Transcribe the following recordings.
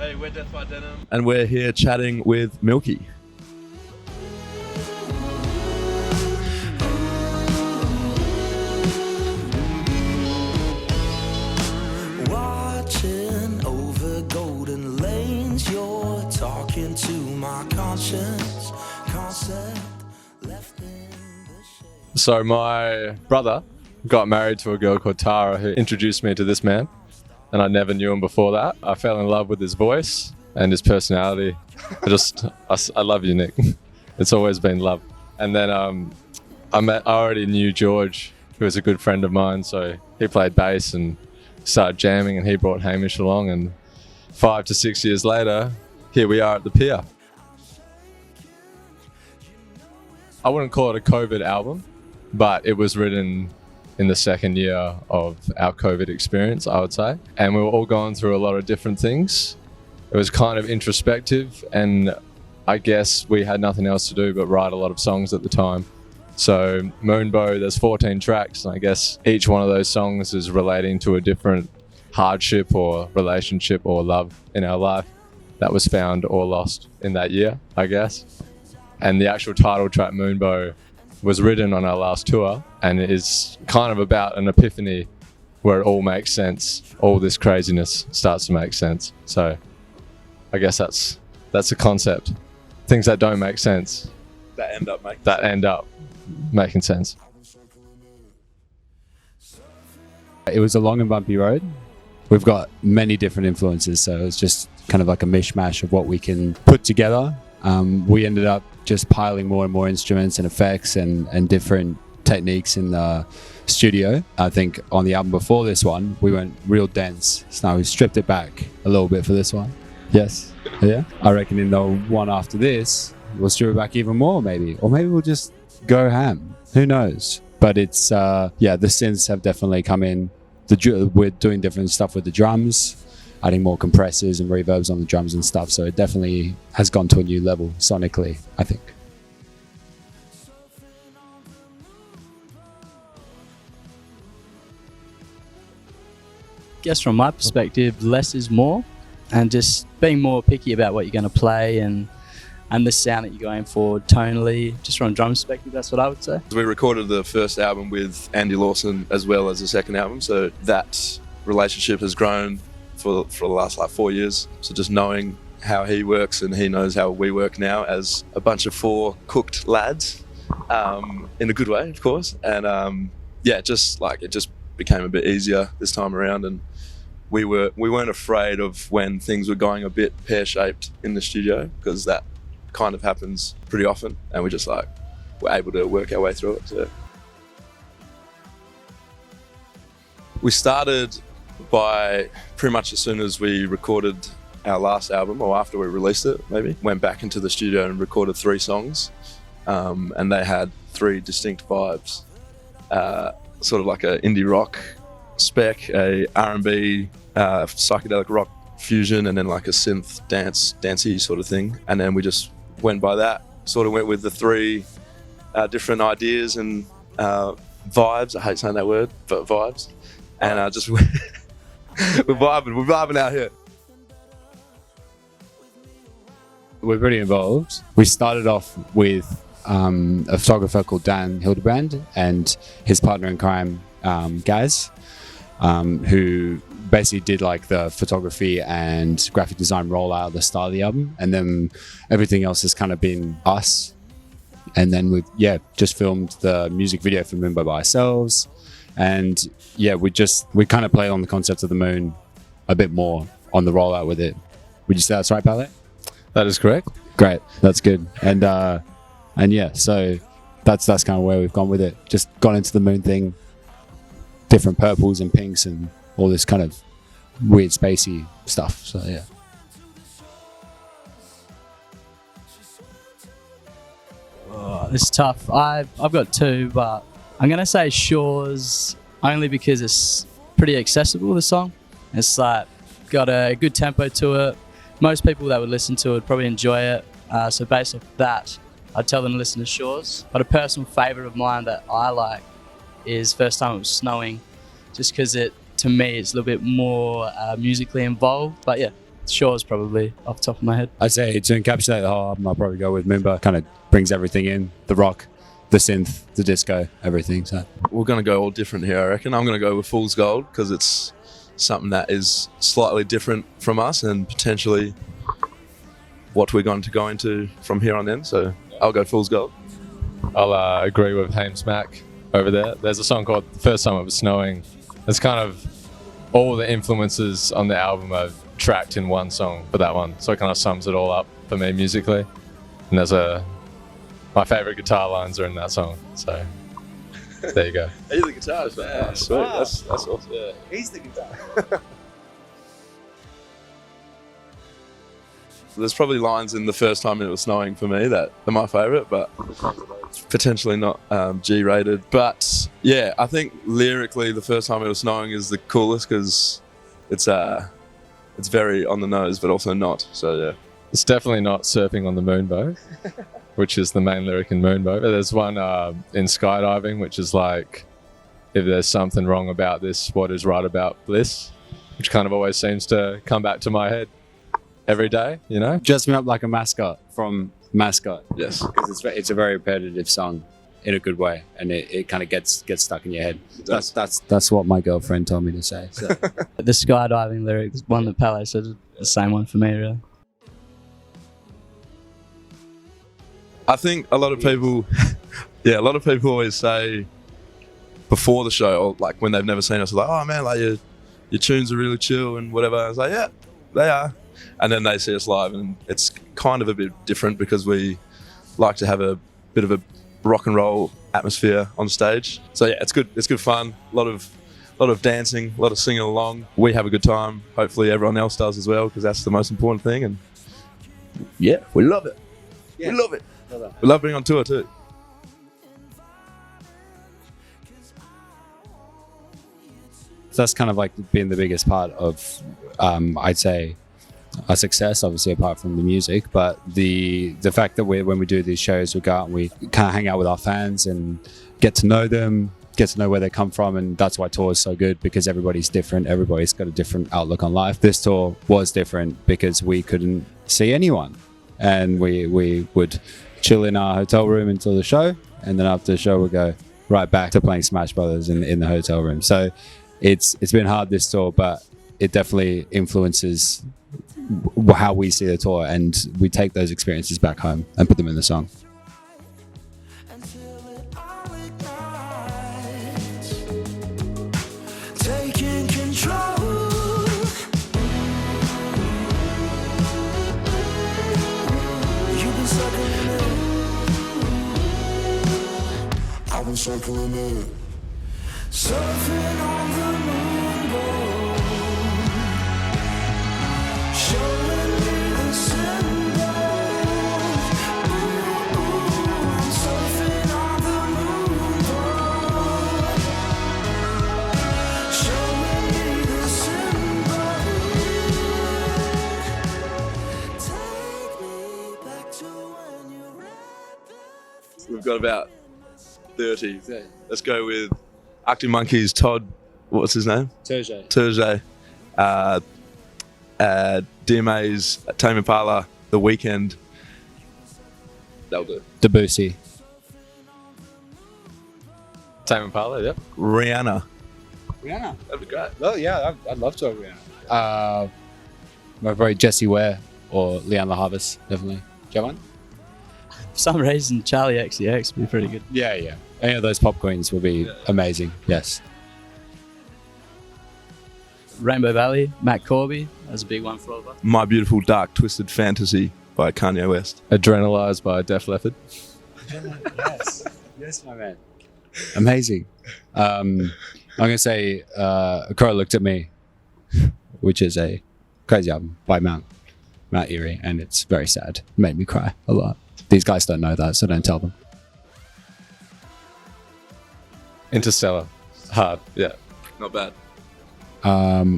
Hey, we're Death By Denim. And we're here chatting with Milky. Watching over golden lanes, you're talking to my conscience. Concept left in the shade. So my brother got married to a girl called Tara who introduced me to this man, and I never knew him before that. I fell in love with his voice and his personality. I love you, Nick. It's always been love. And then I already knew George, who was a good friend of mine, so he played bass and started jamming, and he brought Hamish along, and 5 to 6 years later, here we are at the pier. I wouldn't call it a COVID album, but it was written in the second year of our COVID experience, I would say. And we were all going through a lot of different things. It was kind of introspective, and I guess we had nothing else to do but write a lot of songs at the time. So Moonbow, there's 14 tracks, and I guess each one of those songs is relating to a different hardship or relationship or love in our life that was found or lost in that year, I guess. And the actual title track, Moonbow, was written on our last tour, and it is kind of about an epiphany where it all makes sense. All this craziness starts to make sense. So I guess that's the concept. Things that don't make sense That end up making sense. It was a long and bumpy road. We've got many different influences, so it's just kind of like a mishmash of what we can put together. We ended up just piling more and more instruments and effects and different techniques in the studio. I think on the album before this one, we went real dense. So now we stripped it back a little bit for this one. Yes. Yeah. I reckon in the one after this, we'll strip it back even more maybe. Or maybe we'll just go ham. Who knows? But it's, the synths have definitely come in. We're doing different stuff with the drums, adding more compressors and reverbs on the drums and stuff. So it definitely has gone to a new level sonically, I think. I guess from my perspective, less is more, and just being more picky about what you're going to play and the sound that you're going for tonally, just from a drum perspective, that's what I would say. We recorded the first album with Andy Lawson as well as the second album, so that relationship has grown for the last 4 years. So just knowing how he works and he knows how we work now as a bunch of 4 cooked lads, in a good way, of course. And it just became a bit easier this time around, and we weren't afraid of when things were going a bit pear-shaped in the studio, because that kind of happens pretty often, and we're able to work our way through it. So we started by pretty much as soon as we recorded our last album, or after we released it maybe, went back into the studio and recorded 3 songs, and they had 3 distinct vibes, sort of like an indie rock spec, a R&B psychedelic rock fusion, and then like a synth dancey sort of thing. And then we just went by that, sort of went with the 3 different ideas and vibes. I hate saying that word, but vibes. And just we're vibing out here. We're pretty involved. We started off with a photographer called Dan Hildebrand and his partner in crime, Gaz, who basically did like the photography and graphic design rollout, the style of the album, and then everything else has kind of been us. And then we've just filmed the music video for Moonbow by ourselves, and we kind of play on the concept of the moon a bit more on the rollout with it. Would you say that's right, Pale? That is correct. Great, that's good. And so that's kind of where we've gone with it. Just gone into the moon thing, different purples and pinks and all this kind of weird spacey stuff. So yeah. Oh, it's tough. I've got 2, but I'm gonna say Shores only because it's pretty accessible. The song, it's like got a good tempo to it. Most people that would listen to it would probably enjoy it. So based off that, I'd tell them to listen to Shores. But a personal favourite of mine that I like is First Time It Was Snowing, just because to me, it's a little bit more musically involved. But yeah, Shores probably off the top of my head. I'd say to encapsulate the whole album, I'll probably go with Moonbow. Kind of brings everything in, the rock, the synth, the disco, everything. So We're going to go all different here, I reckon. I'm going to go with Fool's Gold because it's something that is slightly different from us and potentially what we're going to go into from here on in. So I'll go Fool's Gold. I'll agree with Hames Mac over there. There's a song called The First Time It Was Snowing. It's kind of all the influences on the album are tracked in one song for that one. So it kind of sums it all up for me musically. And my favourite guitar lines are in that song. So there you go. He's the guitarist, man. Yeah. Sweet. Wow. That's awesome. Yeah, he's the guitar. There's probably lines in The First Time It Was Snowing for me that are my favourite, but potentially not G-rated. But yeah, I think lyrically The First Time It Was Snowing is the coolest because it's very on the nose, but also not. So yeah. It's definitely not Surfing on the Moonbow, which is the main lyric in Moonbow. There's one in Skydiving, which is like, if there's something wrong about this, what is right about bliss? Which kind of always seems to come back to my head every day, you know? Dress Me Up Like a Mascot from Mascot. Yes. Because it's a very repetitive song in a good way, and it kind of gets stuck in your head. That's what my girlfriend told me to say. So. The skydiving lyrics, one that Pele said, the same one for me, really. I think a lot of people, a lot of people always say before the show, or like when they've never seen us, like, oh man, like your tunes are really chill and whatever. I was like, yeah, they are. And then they see us live, and it's kind of a bit different because we like to have a bit of a rock and roll atmosphere on stage. So yeah, it's good. It's good fun. A lot of dancing, a lot of singing along. We have a good time. Hopefully everyone else does as well, because that's the most important thing. And yeah, we love it. Yeah. We love it. We love being on tour too. So that's kind of like been the biggest part of, I'd say, our success, obviously apart from the music, but the fact that when we do these shows, we go out and we kind of hang out with our fans and get to know them, get to know where they come from, and that's why tour is so good, because everybody's different, everybody's got a different outlook on life. This tour was different because we couldn't see anyone, and we would chill in our hotel room until the show, and then after the show we'll go right back to playing Smash Brothers in the hotel room. So it's been hard this tour, but it definitely influences how we see the tour, and we take those experiences back home and put them in the song. until it all ignites, taking control. You've been circling it. I've been circling it. Surfing on the moonbow, showing me the symbols. I'm surfing on the moonbow, showing me the symbols. Take me back to when you read the We've got about 30. Let's go with Arctic Monkeys, Todd, what's his name? Turge. DMA's Tame Impala, The Weeknd. That'll do. Debussy. Tame Impala, yep. Rihanna. Rihanna. That'd be great. Oh yeah, I'd love to have Rihanna. My very Jessie Ware or Leanne LaHarvest, definitely. Do you have one? For some reason, Charlie XCX would be pretty good. Yeah. Any of those pop queens will be amazing. Yes. Rainbow Valley, Matt Corby, that's a big one for all of us. My Beautiful Dark Twisted Fantasy by Kanye West. Adrenalized by Def Leppard. Yes, my man. Amazing. I'm gonna say A Crow Looked at Me, which is a crazy album by Mount Erie, and it's very sad. It made me cry a lot. These guys don't know that, so don't tell them. Interstellar. Hard, yeah. Not bad.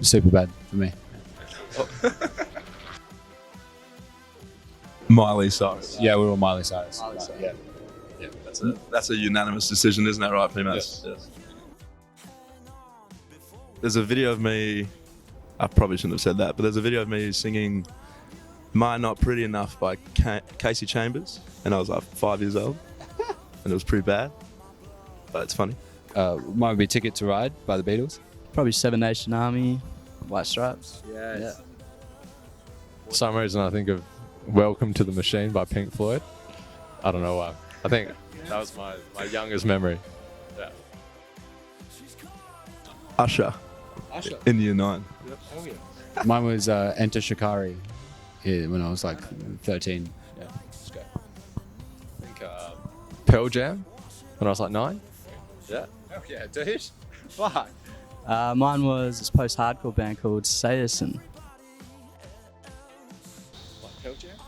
Super bad for me. Miley Cyrus. Yeah, we're all Miley Cyrus. Yeah. Yeah, that's a unanimous decision, isn't that right, P-Mas? Yes. There's a video of me I probably shouldn't have said that, but there's a video of me singing "My Not Pretty Enough" by Casey Chambers, and I was like 5 years old, and it was pretty bad, but it's funny. Mine would be "Ticket to Ride" by the Beatles. Probably Seven Nation Army, White Stripes. Yes. For some reason, I think of "Welcome to the Machine" by Pink Floyd. I don't know why. I think that was my youngest memory. Yeah. Usher. In Year 9. Mine was "Enter Shikari" when I was like 13. Yeah. Let's go. I think Pearl Jam when I was like 9. Yeah. Oh yeah, dude. Fuck. Mine was this post-hardcore band called Sayerson. Like Pearl Jam?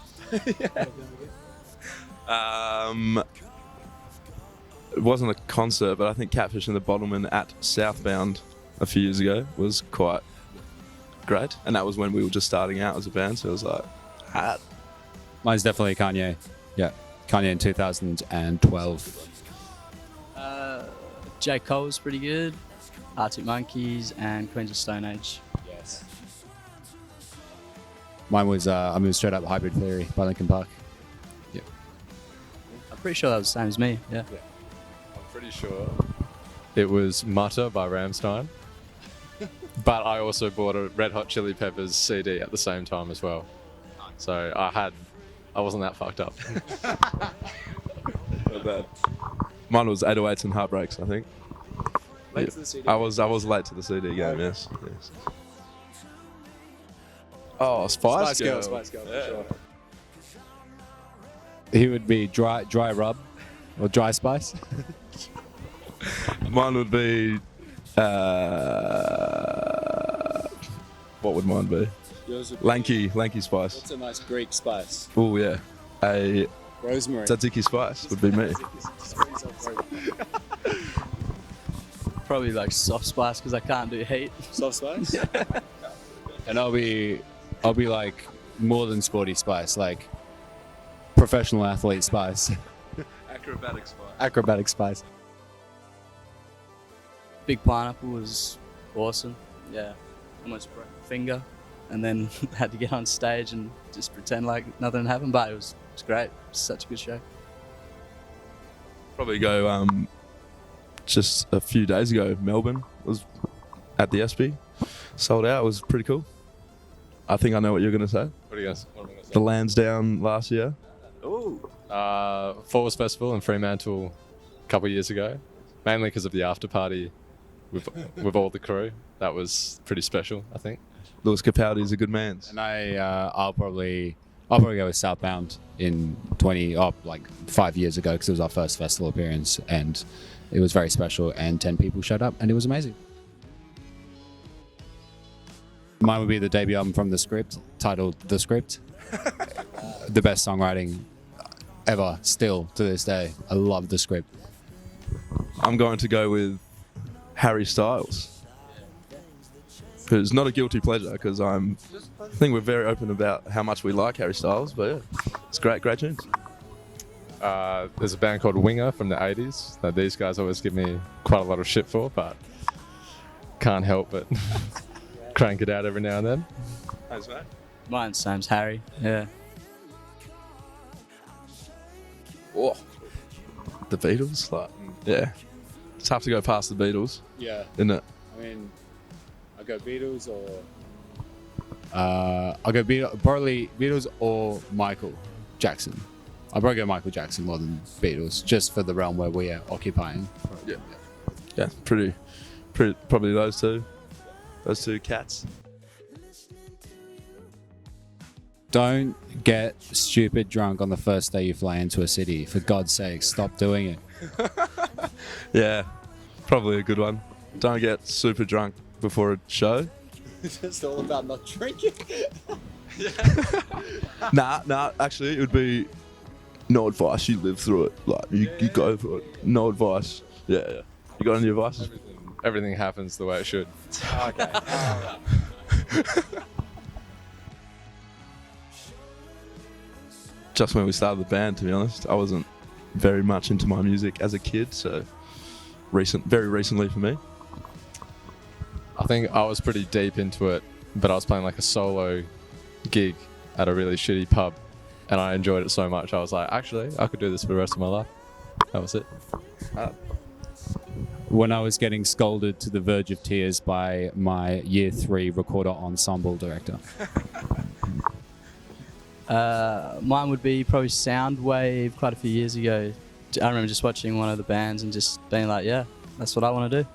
It wasn't a concert, but I think Catfish and the Bottlemen at Southbound a few years ago was quite great, and that was when we were just starting out as a band, so it was like hard. Mine's definitely Kanye. Yeah, Kanye in 2012. J. Cole was pretty good. Arctic Monkeys and Queens of Stone Age. Yes. Mine was I moved straight up Hybrid Theory by Linkin Park. I'm pretty sure that was the same as me. Yeah. I'm pretty sure it was "Mutter" by Rammstein. But I also bought a Red Hot Chili Peppers CD at the same time as well. So I wasn't that fucked up. Not bad. Mine was 808s and Heartbreaks, I think. Late to the CD. I was late to the CD game, yes. Oh, Spice Girl. Spice Girl, Yeah. for sure. He would be Dry Rub or Dry Spice. Mine would be what would mine be? Yours would be, Lanky Spice. what's a nice Greek spice? Oh yeah, a Rosemary. tzatziki spice would be me. Probably like Soft Spice because I can't do heat. Soft spice? And I'll be like more than Sporty Spice, like professional athlete Spice. Acrobatic spice. Acrobatic Spice. Big Pineapple was awesome. Yeah. Almost broke my finger. And then had to get on stage and just pretend like nothing happened. But it was great. It was such a good show. Probably go just a few days ago. Melbourne was at the SB, sold out. It was pretty cool. I think I know what you're gonna say. What are you guys? What am I gonna say? The Lansdowne last year. Ooh. Falls Festival in Fremantle a couple of years ago, mainly because of the after party with all the crew. That was pretty special, I think. Lewis Capaldi is a good man. And I'll probably go with Southbound in 5 years ago because it was our first festival appearance and it was very special and 10 people showed up and it was amazing. Mine would be the debut album from The Script, titled The Script. The best songwriting ever, still to this day. I love The Script. I'm going to go with Harry Styles. Who's not a guilty pleasure because I think we're very open about how much we like Harry Styles, but yeah, it's great tunes. There's a band called Winger from the 80s that these guys always give me quite a lot of shit for, but can't help but crank it out every now and then. Thanks, mate. Mine's Sam's Harry. Yeah. Oh, the Beatles, yeah, it's tough to go past the Beatles, Yeah. isn't it? I mean, I'll go Beatles or I'll go probably Beatles or Michael Jackson. I'll probably go Michael Jackson more than Beatles, just for the realm where we are occupying. Yeah, pretty, probably those two cats. Don't get stupid drunk on the first day you fly into a city. For God's sake, stop doing it. Yeah, probably a good one. Don't get super drunk before a show. it's just all about not drinking. Nah, actually, it would be no advice. You live through it. Like, you go for it. No advice. Yeah. You got any advice? Everything happens the way it should. Okay. Just when we started the band, to be honest, I wasn't very much into my music as a kid, so very recently for me. I think I was pretty deep into it but I was playing like a solo gig at a really shitty pub, and I enjoyed it so much. I was like, actually, I could do this for the rest of my life. That was it. When I was getting scolded to the verge of tears by my year 3 recorder ensemble director. Mine would be probably Soundwave quite a few years ago. I remember just watching one of the bands and just being like, yeah, that's what I want to do.